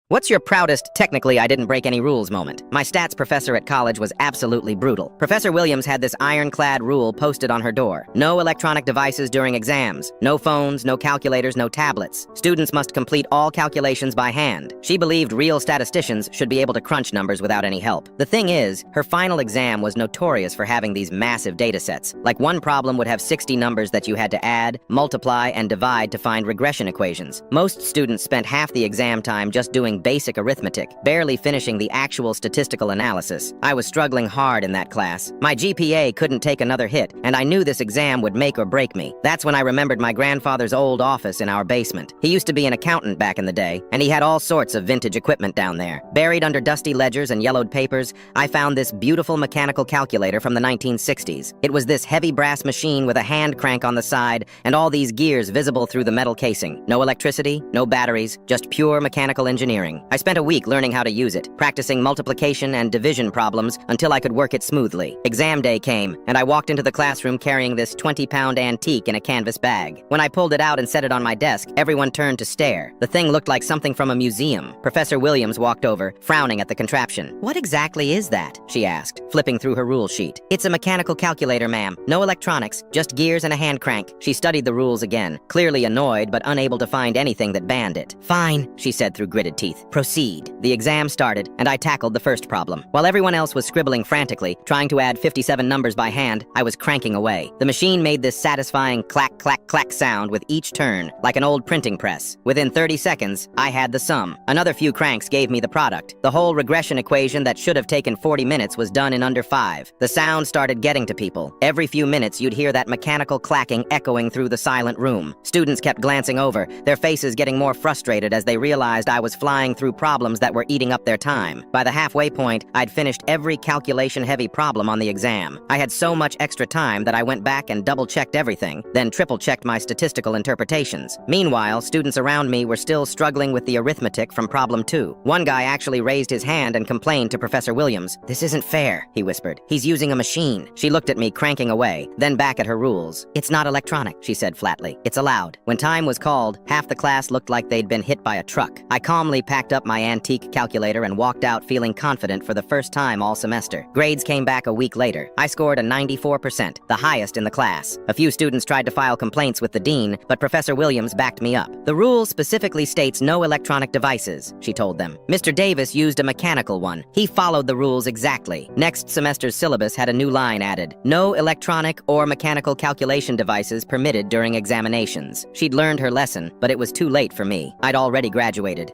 What's your proudest, technically I didn't break any rules moment? My stats professor at college was absolutely brutal. Professor Williams had this ironclad rule posted on her door. No electronic devices during exams. No phones, no calculators, no tablets. Students must complete all calculations by hand. She believed real statisticians should be able to crunch numbers without any help. The thing is, her final exam was notorious for having these massive data sets. Like one problem would have 60 numbers that you had to add, multiply, and divide to find regression equations. Most students spent half the exam time just doing basic arithmetic, barely finishing the actual statistical analysis. I was struggling hard in that class. My GPA couldn't take another hit, and I knew this exam would make or break me. That's when I remembered my grandfather's old office in our basement. He used to be an accountant back in the day, and he had all sorts of vintage equipment down there. Buried under dusty ledgers and yellowed papers, I found this beautiful mechanical calculator from the 1960s. It was this heavy brass machine with a hand crank on the side and all these gears visible through the metal casing. No electricity, no batteries, just pure mechanical engineering. I spent a week learning how to use it, practicing multiplication and division problems until I could work it smoothly. Exam day came, and I walked into the classroom carrying this 20-pound antique in a canvas bag. When I pulled it out and set it on my desk, everyone turned to stare. The thing looked like something from a museum. Professor Williams walked over, frowning at the contraption. "What exactly is that?" she asked, flipping through her rule sheet. "It's a mechanical calculator, ma'am. No electronics, just gears and a hand crank." She studied the rules again, clearly annoyed but unable to find anything that banned it. "Fine," she said through gritted teeth. "Proceed." The exam started, and I tackled the first problem. While everyone else was scribbling frantically, trying to add 57 numbers by hand, I was cranking away. The machine made this satisfying clack, clack, clack sound with each turn, like an old printing press. Within 30 seconds, I had the sum. Another few cranks gave me the product. The whole regression equation that should have taken 40 minutes was done in under 5. The sound started getting to people. Every few minutes, you'd hear that mechanical clacking echoing through the silent room. Students kept glancing over, their faces getting more frustrated as they realized I was flying through problems that were eating up their time. By the halfway point, I'd finished every calculation-heavy problem on the exam. I had so much extra time that I went back and double-checked everything, then triple-checked my statistical interpretations. Meanwhile, students around me were still struggling with the arithmetic from problem 2. One guy actually raised his hand and complained to Professor Williams. "This isn't fair," he whispered. "He's using a machine." She looked at me, cranking away, then back at her rules. "It's not electronic," she said flatly. "It's allowed." When time was called, half the class looked like they'd been hit by a truck. I calmly packed up my antique calculator and walked out feeling confident for the first time all semester. Grades came back a week later. I scored a 94%, the highest in the class. A few students tried to file complaints with the dean, but Professor Williams backed me up. "The rule specifically states no electronic devices," she told them. "Mr. Davis used a mechanical one. He followed the rules exactly." Next semester's syllabus had a new line added: "No electronic or mechanical calculation devices permitted during examinations." She'd learned her lesson, but it was too late for me. I'd already graduated.